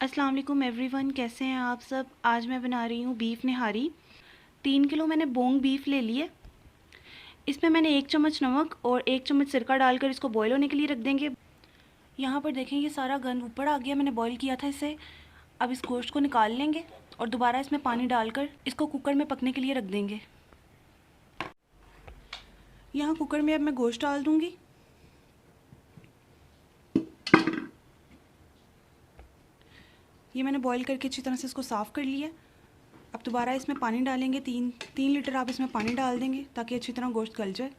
अस्सलाम वालेकुम एवरीवन, कैसे हैं आप सब। आज मैं बना रही हूँ बीफ निहारी। 3 किलो मैंने बोंग बीफ ले लिए। इसमें मैंने 1 चम्मच नमक और 1 चम्मच सिरका डालकर इसको बॉईल होने के लिए रख देंगे। यहाँ पर देखें, ये सारा गंद ऊपर आ गया, मैंने बॉईल किया था इसे। अब इस गोश्त को निकाल लेंगे और दोबारा इसमें पानी डालकर इसको कुकर में पकने के लिए रख देंगे। यहाँ कुकर में अब मैं गोश्त डाल दूँगी। ये मैंने बॉईल करके अच्छी तरह से इसको साफ़ कर लिया। अब दोबारा इसमें पानी डालेंगे। 3 लीटर आप इसमें पानी डाल देंगे ताकि अच्छी तरह गोश्त गल जाए।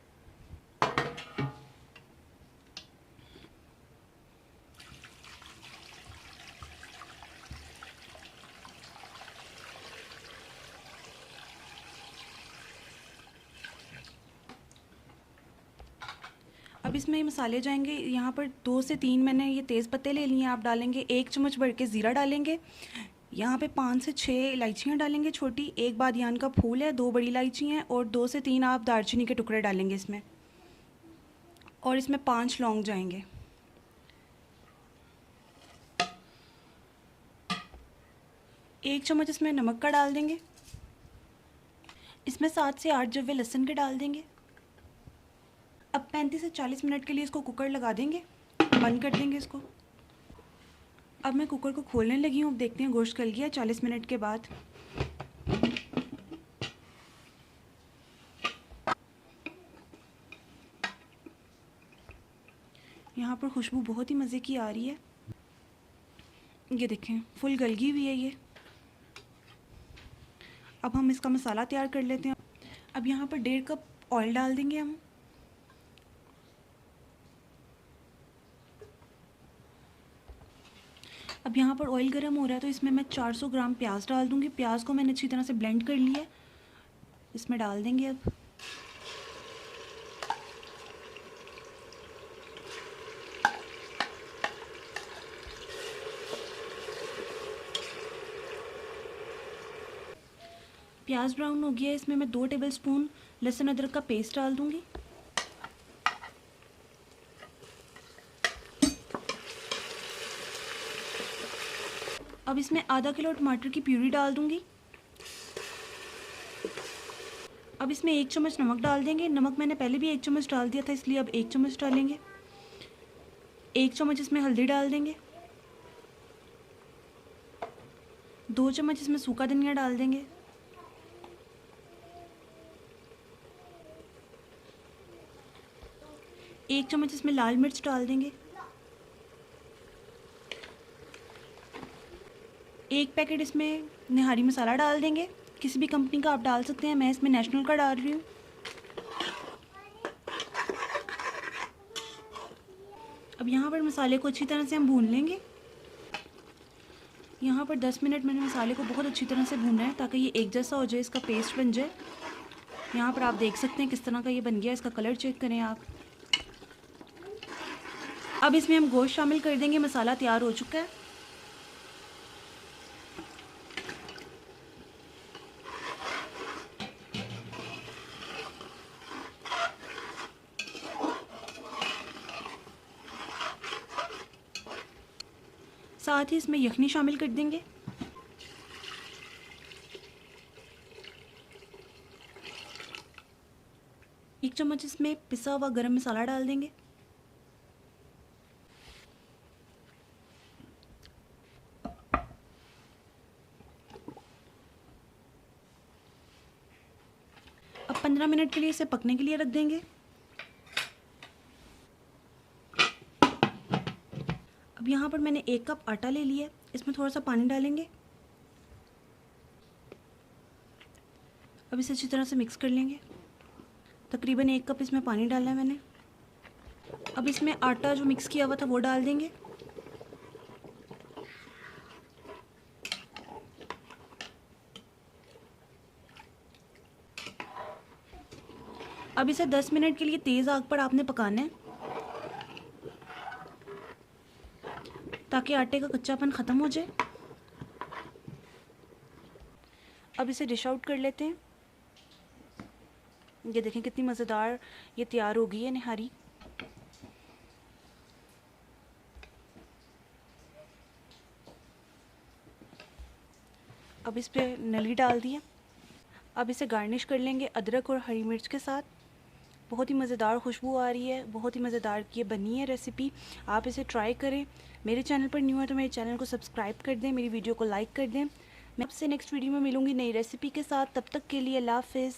अब इसमें ये मसाले जाएंगे। यहाँ पर 2 से 3 मैंने ये तेज़ पत्ते ले लिए, आप डालेंगे। 1 चम्मच भर के ज़ीरा डालेंगे। यहाँ पे 5 से 6 इलायचियाँ डालेंगे छोटी। 1 बादियान का फूल है, 2 बड़ी इलायची हैं और 2 से 3 आप दालचीनी के टुकड़े डालेंगे इसमें। और इसमें 5 लौंग जाएंगे। एक चम्मच इसमें नमक का डाल देंगे। इसमें 7 से 8 जवे लहसुन के डाल देंगे। अब 35 से 40 मिनट के लिए इसको कुकर लगा देंगे, बंद कर देंगे इसको। अब मैं कुकर को खोलने लगी हूँ। अब देखते हैं गोश्त गल गया 40 मिनट के बाद। यहाँ पर खुशबू बहुत ही मज़े की आ रही है। ये देखें, फुल गलगी हुई है ये। अब हम इसका मसाला तैयार कर लेते हैं। अब यहाँ पर 1.5 कप ऑयल डाल देंगे हम। अब यहाँ पर ऑयल गर्म हो रहा है तो इसमें मैं 400 ग्राम प्याज डाल दूँगी। प्याज को मैंने अच्छी तरह से ब्लेंड कर लिया है, इसमें डाल देंगे। अब प्याज ब्राउन हो गया है, इसमें मैं 2 टेबलस्पून लहसुन अदरक का पेस्ट डाल दूँगी। अब इसमें आधा किलो टमाटर की प्यूरी डाल दूँगी। अब इसमें 1 चम्मच नमक डाल देंगे। नमक मैंने पहले भी 1 चम्मच डाल दिया था, इसलिए अब 1 चम्मच डालेंगे। 1 चम्मच इसमें हल्दी डाल देंगे। 2 चम्मच इसमें सूखा धनिया डाल देंगे। 1 चम्मच इसमें लाल मिर्च डाल देंगे। 1 पैकेट इसमें निहारी मसाला डाल देंगे। किसी भी कंपनी का आप डाल सकते हैं, मैं इसमें नेशनल का डाल रही हूँ। अब यहाँ पर मसाले को अच्छी तरह से हम भून लेंगे। यहाँ पर 10 मिनट मैंने मसाले को बहुत अच्छी तरह से भूनना है ताकि ये एक जैसा हो जाए, इसका पेस्ट बन जाए। यहाँ पर आप देख सकते हैं किस तरह का ये बन गया। इसका कलर चेक करें आप। अब इसमें हम गोश्त शामिल कर देंगे। मसाला तैयार हो चुका है। साथ ही इसमें यखनी शामिल कर देंगे। एक चम्मच इसमें पिसा हुआ गरम मसाला डाल देंगे। अब 15 मिनट के लिए इसे पकने के लिए रख देंगे। अब यहाँ पर मैंने 1 कप आटा ले लिया, इसमें थोड़ा सा पानी डालेंगे। अब इसे अच्छी तरह से मिक्स कर लेंगे। तकरीबन 1 कप इसमें पानी डाला है मैंने। अब इसमें आटा जो मिक्स किया हुआ था वो डाल देंगे। अब इसे 10 मिनट के लिए तेज़ आग पर आपने पकाना है ताकि आटे का कच्चापन ख़त्म हो जाए। अब इसे डिश आउट कर लेते हैं। ये देखें कितनी मज़ेदार ये तैयार हो गई है निहारी। अब इस पर नली डाल दिया। अब इसे गार्निश कर लेंगे अदरक और हरी मिर्च के साथ। बहुत ही मज़ेदार खुशबू आ रही है, बहुत ही मज़ेदार ये बनी है रेसिपी। आप इसे ट्राई करें। मेरे चैनल पर न्यू है तो मेरे चैनल को सब्सक्राइब कर दें, मेरी वीडियो को लाइक कर दें। मैं आपसे नेक्स्ट वीडियो में मिलूँगी नई रेसिपी के साथ। तब तक के लिए अल्लाह हाफ़िज़।